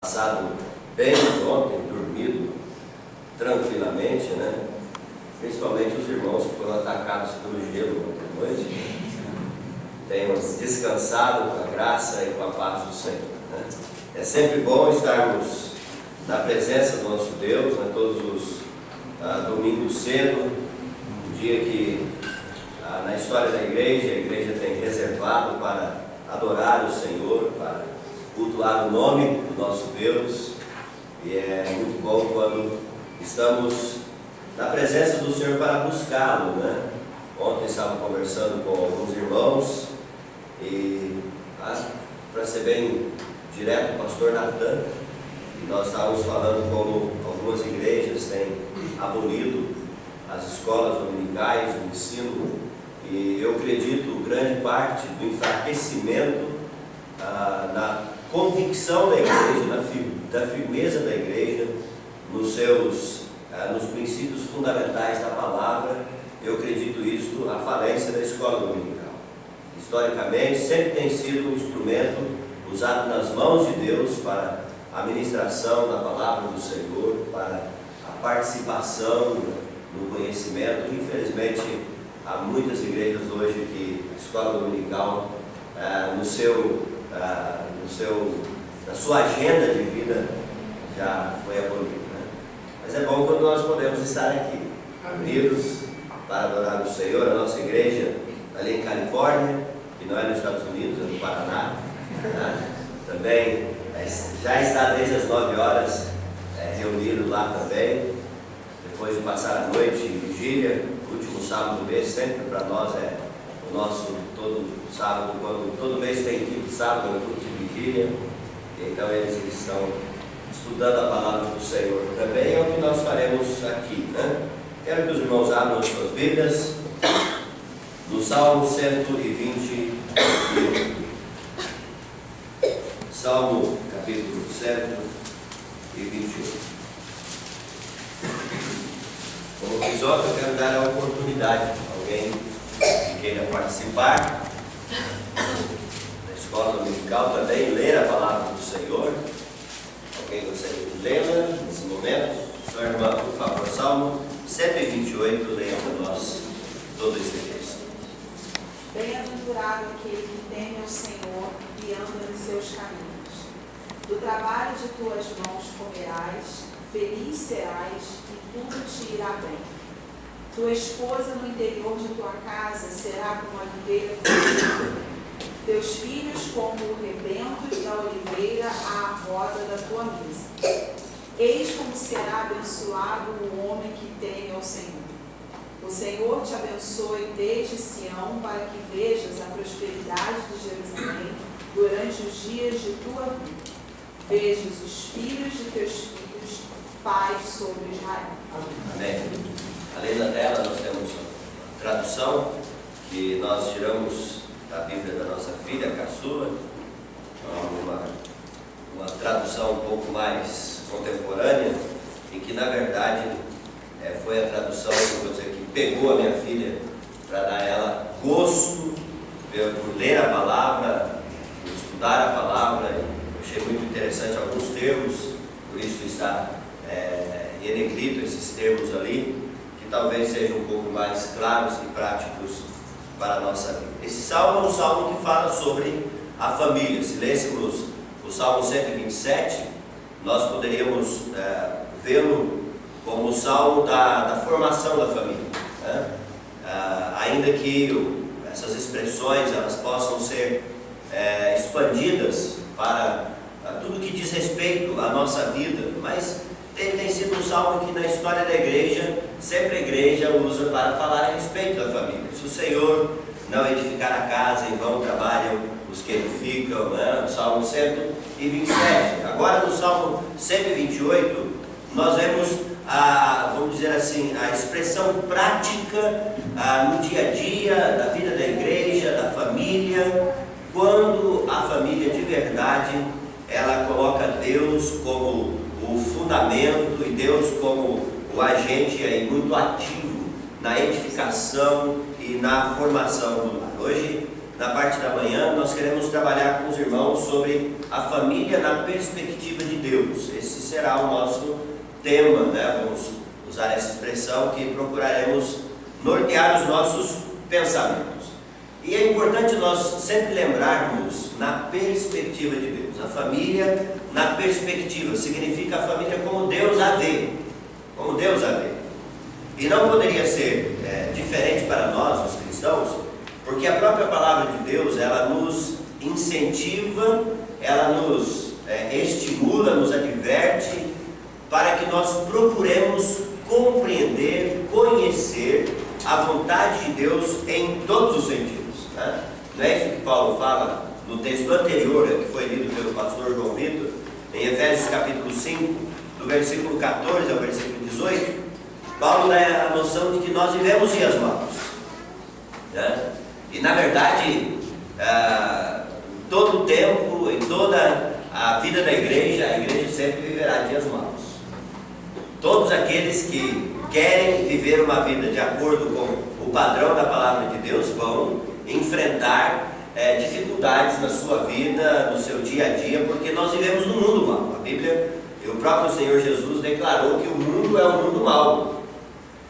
Passado bem ontem, dormido tranquilamente, né? Principalmente os irmãos que foram atacados pelo gelo ontem à noite, tenham descansado com a graça e com a paz do Senhor, né? É sempre bom estarmos na presença do nosso Deus, né? Todos os domingos cedo, um dia que na história da igreja, a igreja tem reservado para adorar o Senhor, para cultuar o nome do nosso Deus, e é muito bom quando estamos na presença do Senhor para buscá-lo, né? Ontem estava conversando com alguns irmãos e, para ser bem direto, o pastor Natan, e nós estávamos falando como algumas igrejas têm abolido as escolas dominicais, o ensino, e eu acredito grande parte do enfraquecimento na convicção da igreja, da firmeza da igreja, nos princípios fundamentais da palavra. Eu acredito isso, a falência da escola dominical. Historicamente, sempre tem sido um instrumento usado nas mãos de Deus para a ministração da palavra do Senhor, para a participação no conhecimento. Infelizmente, há muitas igrejas hoje que a escola dominical, na sua agenda de vida, já foi abolida, né? Mas é bom quando nós podemos estar aqui, unidos para adorar o Senhor. A nossa igreja ali em Califórnia, que não é nos Estados Unidos, é no Paraná, né? Também já está desde as 9 horas reunido lá também, depois de passar a noite em vigília. O último sábado do mês sempre para nós é o nosso todo sábado, quando todo mês tem quinto sábado, é o culto de vigília. Então eles estão estudando a palavra do Senhor também, é o que nós faremos aqui, né? Quero que os irmãos abram as suas Bíblias no Salmo 120, Salmo capítulo 128. Como episódio, eu quero dar a oportunidade a alguém que queira participar da escola dominical também, ler a palavra do Senhor. Alguém gostaria de lê-la nesse momento? Sua irmã, por favor, Salmo 128, leia para nós todo esse texto. Bem-aventurado aquele que teme ao Senhor e anda nos seus caminhos. Do trabalho de tuas mãos comerás, feliz serás e tudo te irá bem. Tua esposa no interior de tua casa será como a videira frutífera, teus filhos como o rebento da oliveira à roda da tua mesa. Eis como será abençoado o homem que teme ao Senhor. O Senhor te abençoe desde Sião, para que vejas a prosperidade de Jerusalém durante os dias de tua vida. Vejas os filhos de teus filhos, paz sobre Israel. Amém. Além da tela, nós temos a tradução que nós tiramos da Bíblia da nossa filha, caçula, uma tradução um pouco mais contemporânea, e que na verdade foi a tradução, vou dizer, que pegou a minha filha para dar a ela gosto por ler a palavra, por estudar a palavra. Eu achei muito interessante alguns termos, por isso está em negrito esses termos ali, que talvez sejam um pouco mais claros e práticos para a nossa vida. Esse salmo é um salmo que fala sobre a família. Se lêssemos o Salmo 127, nós poderíamos vê-lo como o salmo da formação da família, né? Ainda que essas expressões elas possam ser expandidas para tudo que diz respeito à nossa vida, mas tem sido um salmo que na história da igreja, sempre a igreja usa para falar a respeito da família. Se o Senhor não edificar a casa, em vão trabalham os que edificam, né? O Salmo 127. Agora no Salmo 128, nós vemos vamos dizer assim, a expressão prática no dia a dia da vida da igreja, da família, quando a família de verdade, ela coloca Deus como o fundamento e Deus como o agente aí muito ativo na edificação e na formação do lar. Hoje na parte da manhã, nós queremos trabalhar com os irmãos sobre a família na perspectiva de Deus. Esse será o nosso tema, né? Vamos usar essa expressão que procuraremos nortear os nossos pensamentos. E é importante nós sempre lembrarmos na perspectiva de Deus. A família na perspectiva significa a família como Deus a vê. Como Deus a vê. E não poderia ser diferente para nós, os cristãos, porque a própria palavra de Deus, ela nos incentiva, ela nos estimula, nos adverte, para que nós procuremos compreender, conhecer a vontade de Deus em todos os sentidos, né? Não é isso que Paulo fala no texto anterior, que foi lido pelo pastor João Vitor, em Efésios capítulo 5, do versículo 14 ao versículo 18, Paulo dá a noção de que nós vivemos dias maus, né? E na verdade, todo o tempo, em toda a vida da igreja, a igreja sempre viverá dias maus. Todos aqueles que querem viver uma vida de acordo com o padrão da palavra de Deus vão enfrentar dificuldades na sua vida, no seu dia a dia, porque nós vivemos num mundo mau. A Bíblia e o próprio Senhor Jesus declarou que o mundo é um mundo mau.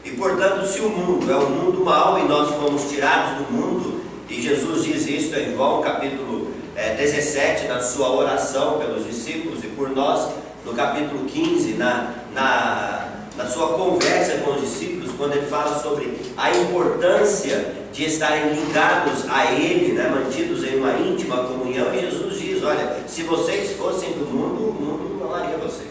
E portanto, se o mundo é um mundo mau e nós fomos tirados do mundo, e Jesus diz isso em João capítulo 17, na sua oração pelos discípulos e por nós, no capítulo 15, na sua conversa com os discípulos, quando ele fala sobre a importância de estarem ligados a Ele, né, mantidos em uma íntima comunhão, e Jesus diz: olha, se vocês fossem do mundo, o mundo não amaria vocês.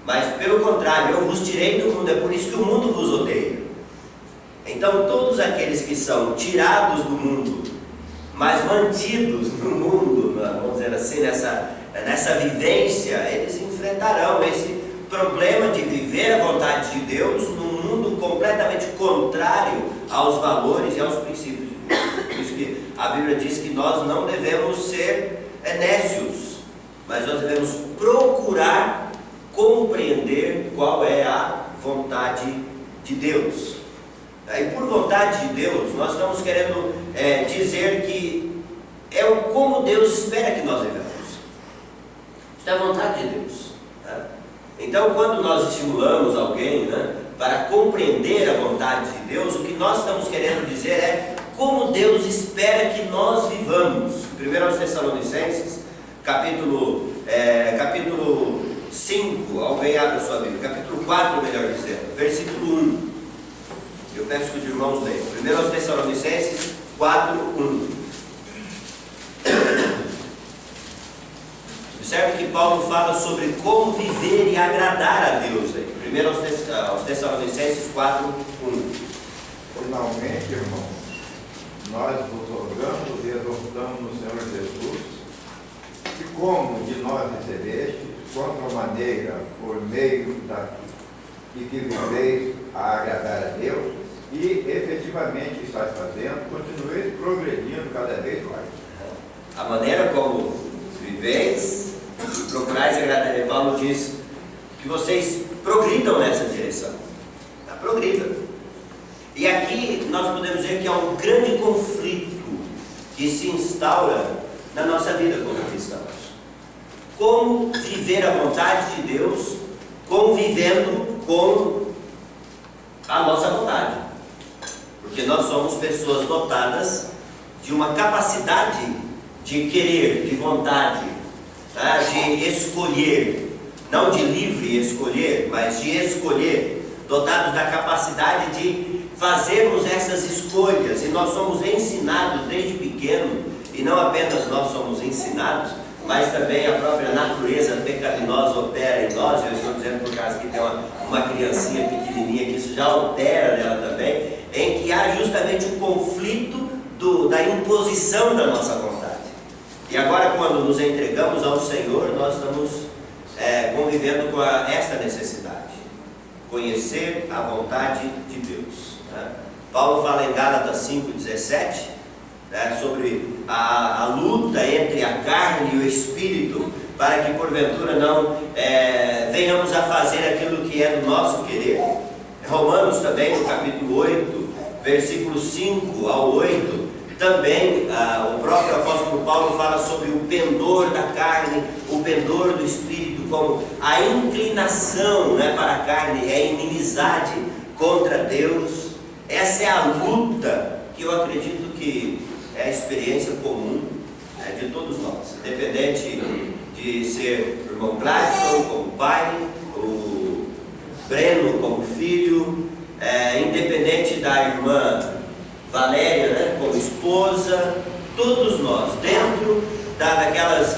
Mas pelo contrário, eu vos tirei do mundo, é por isso que o mundo vos odeia. Então todos aqueles que são tirados do mundo, mas mantidos no mundo, vamos dizer assim, nessa vivência, eles enfrentarão esse problema de viver a vontade de Deus num mundo completamente contrário aos valores e aos princípios de Deus. Por isso que a Bíblia diz que nós não devemos ser nécios, mas nós devemos procurar compreender qual é a vontade de Deus. E por vontade de Deus, nós estamos querendo dizer que é como Deus espera que nós vivamos. Isso é a vontade de Deus, né? Então, quando nós estimulamos alguém, né, para compreender a vontade de Deus, o que nós estamos querendo dizer é como Deus espera que nós vivamos. 1 Tessalonicenses, capítulo 5, alguém abre a sua Bíblia, capítulo 4, melhor dizendo, versículo 1. Eu peço que os irmãos leiam. 1 Tessalonicenses 4, 1. Observe que Paulo fala sobre como viver e agradar a Deus. 1 Tessalonicenses 4, 1. Finalmente, irmãos, nós vos rogamos e exortamos no Senhor Jesus, que como de nós recebeste, contra-maneira, por meio e que viveis a agradar a Deus, e efetivamente estás fazendo, continueis progredindo cada vez mais. A maneira como viveis e procurais agradar a Deus, Paulo diz que vocês progridam nessa direção. Progridam. E aqui nós podemos dizer que há um grande conflito que se instaura na nossa vida como cristãos. Como viver a vontade de Deus convivendo com a nossa vontade. Porque nós somos pessoas dotadas de uma capacidade de querer, de vontade, tá? De escolher, não de livre escolher, mas de escolher, dotados da capacidade de fazermos essas escolhas. E nós somos ensinados desde pequeno, e não apenas nós somos ensinados, mas também a própria natureza pecaminosa opera em nós. Eu estou dizendo por causa que tem uma criancinha pequenininha, que isso já altera nela também, em que há justamente um conflito da imposição da nossa vontade. E agora, quando nos entregamos ao Senhor, nós estamos convivendo com esta necessidade, conhecer a vontade de Deus, né? Paulo fala em Gálatas 5,17, né, sobre a luta entre a carne e o espírito, para que porventura não venhamos a fazer aquilo que é do nosso querer. Romanos também, no capítulo 8, versículo 5 ao 8, também o próprio apóstolo Paulo fala sobre o pendor da carne, o pendor do espírito, como a inclinação, né, para a carne, é a inimizade contra Deus. Essa é a luta que eu acredito que é a experiência comum de todos nós, independente de ser o irmão Gladson como pai, o Breno como filho, independente da irmã Valéria, né, como esposa, todos nós, dentro daquelas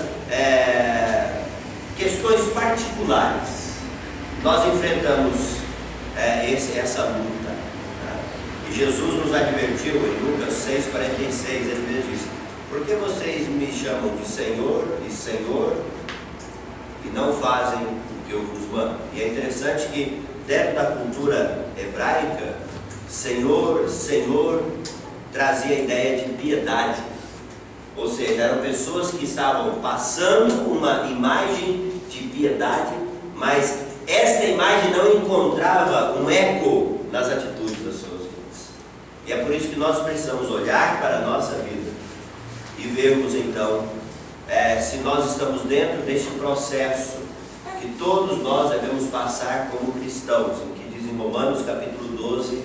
questões particulares, nós enfrentamos essa luta. Né? E Jesus nos advertiu em Lucas 6,46, ele mesmo disse: por que vocês me chamam de Senhor e Senhor e não fazem o que eu vos mando? E é interessante que dentro da cultura hebraica, Senhor, Senhor trazia a ideia de piedade, ou seja, eram pessoas que estavam passando uma imagem de piedade, mas esta imagem não encontrava um eco nas atitudes das suas vidas. E é por isso que nós precisamos olhar para a nossa vida e vermos então se nós estamos dentro deste processo que todos nós devemos passar como cristãos, o que diz em Romanos capítulo 12,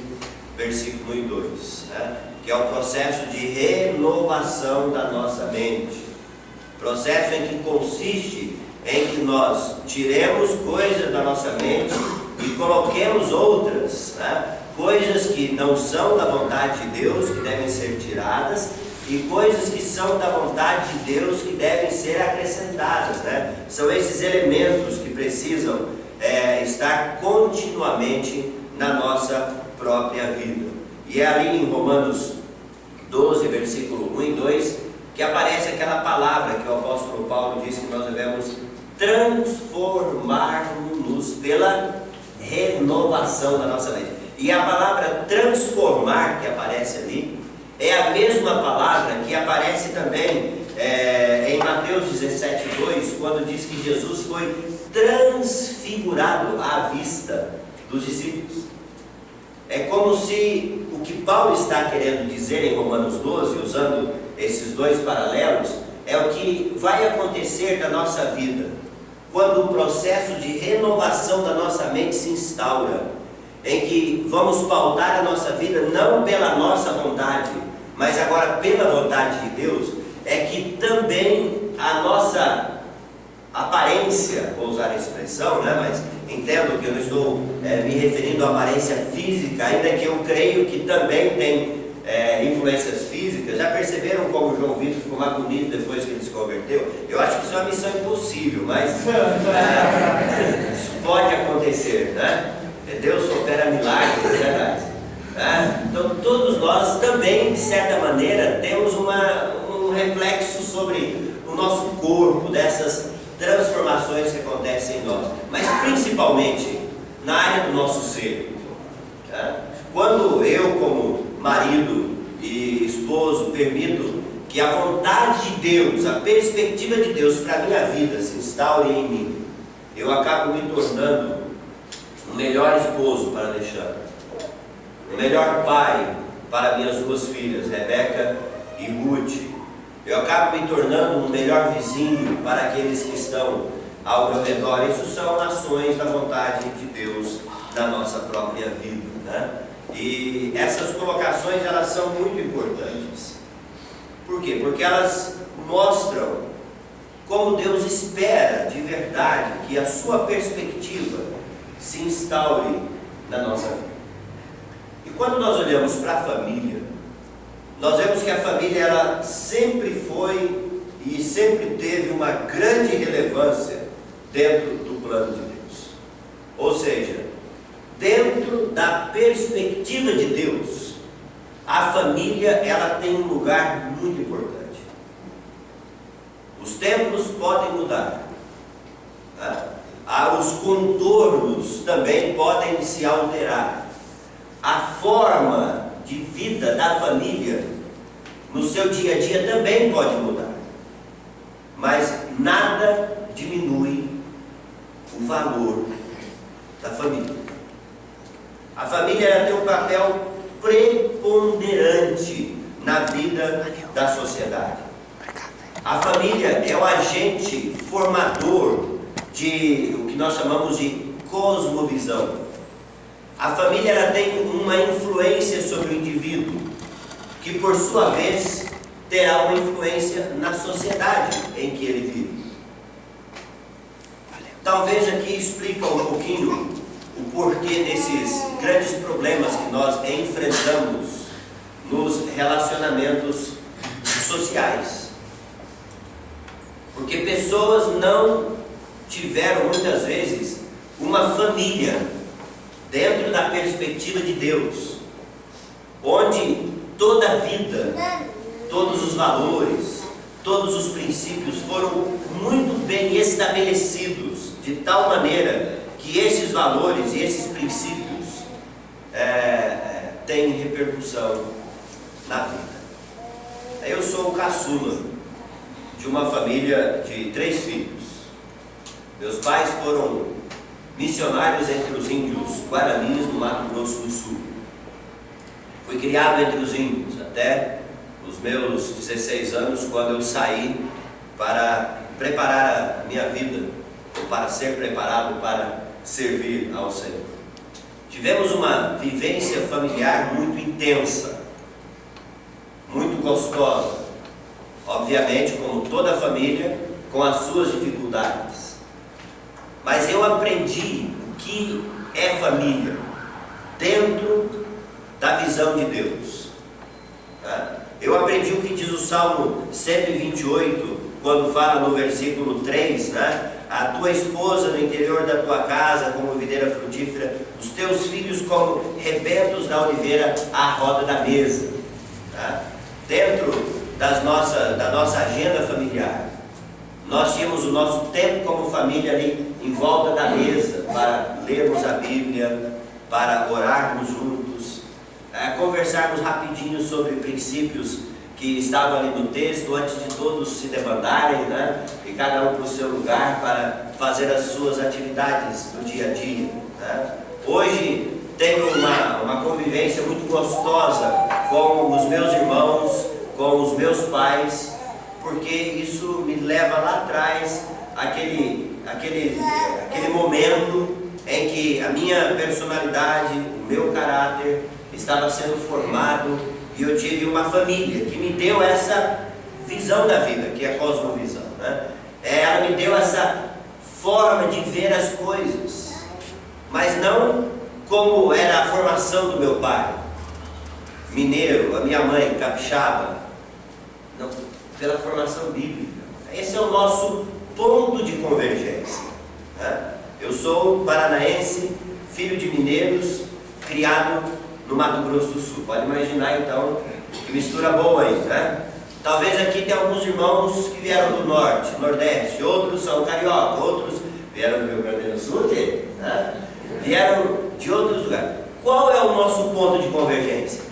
versículo 1 e 2, né? Que é o processo de renovação da nossa mente, processo em que consiste em que nós tiremos coisas da nossa mente e coloquemos outras, né? Coisas que não são da vontade de Deus, que devem ser tiradas, e coisas que são da vontade de Deus, que devem ser acrescentadas, né? São esses elementos que precisam estar continuamente na nossa própria vida. E é ali em Romanos 12, versículo 1 e 2, que aparece aquela palavra que o apóstolo Paulo disse que nós devemos transformar-nos pela renovação da nossa mente. E a palavra transformar que aparece ali é a mesma palavra que aparece também em Mateus 17, 2, quando diz que Jesus foi transfigurado à vista dos discípulos. É como se o que Paulo está querendo dizer em Romanos 12, usando esses dois paralelos, é o que vai acontecer na nossa vida, quando o processo de renovação da nossa mente se instaura, em que vamos pautar a nossa vida não pela nossa vontade, mas agora pela vontade de Deus, é que também a nossa aparência, vou usar a expressão, né, mas entendo que eu não estou me referindo à aparência física, ainda que eu creio que também tem influências físicas. Já perceberam como o João Vitor ficou mais bonito depois que ele se converteu? Eu acho que isso é uma missão impossível, mas isso pode acontecer, né? Deus opera milagres, é verdade. Então todos nós também, de certa maneira, temos um reflexo sobre o nosso corpo, dessas transformações que acontecem em nós, mas principalmente na área do nosso ser. Quando eu, como marido e esposo, permito que a vontade de Deus, a perspectiva de Deus para a minha vida se instaure em mim, eu acabo me tornando o melhor esposo para Alexandre, o melhor pai para minhas duas filhas, Rebeca e Ruth. Eu acabo me tornando um melhor vizinho para aqueles que estão ao meu redor. Isso são ações da vontade de Deus na nossa própria vida, né? E essas colocações, elas são muito importantes. Por quê? Porque elas mostram como Deus espera de verdade que a sua perspectiva se instaure na nossa vida. E quando nós olhamos para a família, nós vemos que a família, ela sempre foi e sempre teve uma grande relevância dentro do plano de Deus. Ou seja, dentro da perspectiva de Deus, a família, ela tem um lugar muito importante. Os tempos podem mudar, tá? Os contornos também podem se alterar. A forma de vida da família no seu dia a dia também pode mudar, mas nada diminui o valor da família. A família, ela tem um papel preponderante na vida da sociedade. A família é o agente formador de o que nós chamamos de cosmovisão. A família ela tem uma influência sobre o indivíduo, que por sua vez terá uma influência na sociedade em que ele vive. Talvez aqui explica um pouquinho o porquê desses grandes problemas que nós enfrentamos nos relacionamentos sociais. Porque pessoas não tiveram muitas vezes uma família dentro da perspectiva de Deus, onde toda a vida, todos os valores, todos os princípios foram muito bem estabelecidos, de tal maneira que esses valores e esses princípios têm repercussão na vida. Eu sou o caçula de uma família de 3 filhos. Meus pais foram missionários entre os índios guaranis no Mato Grosso do Sul. Fui criado entre os índios até os meus 16 anos, quando eu saí para preparar a minha vida, ou para ser preparado para servir ao Senhor. Tivemos uma vivência familiar muito intensa, muito gostosa, obviamente, como toda família, com as suas dificuldades. Mas eu aprendi o que é família dentro da visão de Deus. Eu aprendi o que diz o Salmo 128, quando fala no versículo 3, a tua esposa no interior da tua casa como videira frutífera, os teus filhos como rebentos da oliveira à roda da mesa. Dentro da nossa agenda familiar, nós tínhamos o nosso tempo como família ali em volta da mesa, para lermos a Bíblia, para orarmos juntos, conversarmos rapidinho sobre princípios que estavam ali no texto, antes de todos se debandarem, e cada um para o seu lugar para fazer as suas atividades do dia a dia. Hoje tenho uma convivência muito gostosa com os meus irmãos, com os meus pais, porque isso me leva lá atrás, aquele momento em que a minha personalidade, o meu caráter estava sendo formado, e eu tive uma família que me deu essa visão da vida, que é a cosmovisão. Ela me deu essa forma de ver as coisas, mas não como era a formação do meu pai, mineiro, a minha mãe, capixaba, não, pela formação bíblica. Esse é o nosso ponto de convergência. Eu sou paranaense, filho de mineiros, criado no Mato Grosso do Sul. Pode imaginar então que mistura boa aí, Talvez aqui tenha alguns irmãos que vieram do norte, nordeste, outros são carioca, outros vieram do Rio Grande do Sul, vieram de outros lugares. Qual é o nosso ponto de convergência?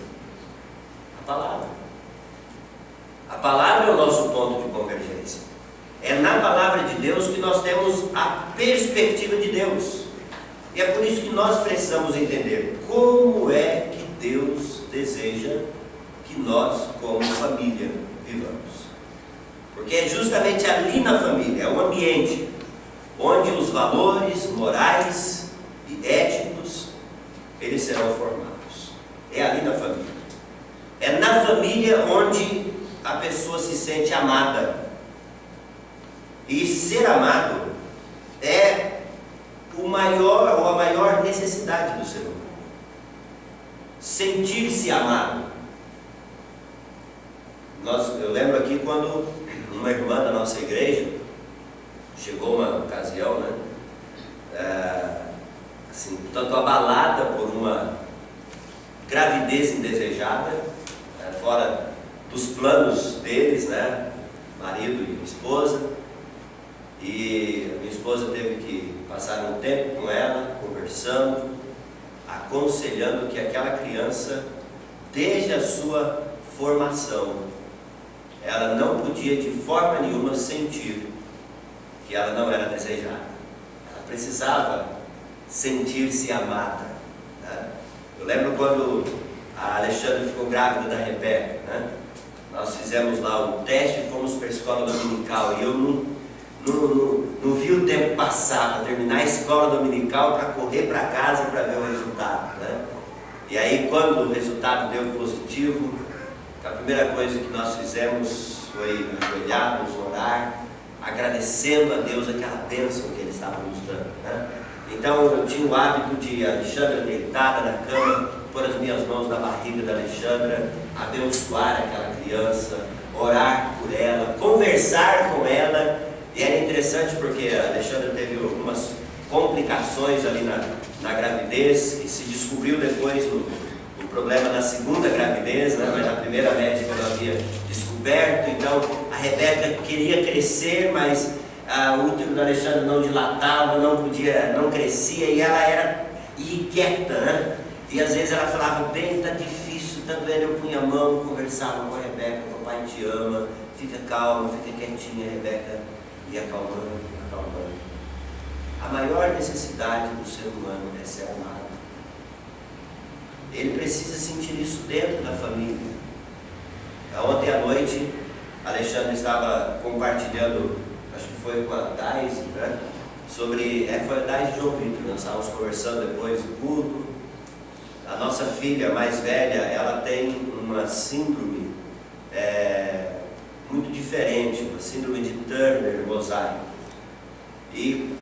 A palavra. A palavra é o nosso ponto de convergência. É na palavra de Deus que nós temos a perspectiva de Deus. E é por isso que nós precisamos entender como é que Deus deseja que nós, como família, vivamos. Porque é justamente ali na família, é o ambiente onde os valores morais e éticos, eles serão formados. É ali na família. É na família onde a pessoa se sente amada. E ser amado é o maior ou a maior necessidade do ser humano. Sentir-se amado. Eu lembro aqui quando uma irmã da nossa igreja chegou uma ocasião, assim, tanto abalada por uma gravidez indesejada, fora dos planos deles, marido e esposa. E a minha esposa teve que passar um tempo com ela, conversando, aconselhando que aquela criança, desde a sua formação, ela não podia de forma nenhuma sentir que ela não era desejada. Ela precisava sentir-se amada. Eu lembro quando a Alexandre ficou grávida da Rebeca, nós fizemos lá o teste e fomos para a escola dominical. E eu não vi o tempo passar para terminar a escola dominical para correr para casa para ver o resultado, né? E aí, quando o resultado deu positivo, a primeira coisa que nós fizemos foi ajoelharmos, orar, agradecendo a Deus aquela bênção que Ele estava nos dando, né? Então eu tinha o hábito de Alexandra deitada na cama, pôr as minhas mãos na barriga da Alexandra, abençoar aquela criança, orar por ela, conversar com ela. E era interessante porque a Alexandra teve algumas complicações ali na gravidez, que se descobriu depois o problema na segunda gravidez, né? Mas na primeira médica não havia descoberto. Então a Rebeca queria crescer, mas o útero da Alexandra não dilatava, não crescia, e ela era inquieta, né? E às vezes ela falava, bem, está difícil, está doendo. Eu punha a mão, conversava com a Rebeca, papai te ama, fica calma, fica quietinha. A Rebeca ia acalmando, acalmando. A maior necessidade do ser humano é ser amado. Ele precisa sentir isso dentro da família. Ontem à noite, Alexandre estava compartilhando, acho que foi com a Daisy, né? Foi a Daisy e João Vitor. Nós estávamos conversando depois do culto. A nossa filha mais velha, ela tem uma síndrome muito diferente, uma síndrome de Turner mosaico. E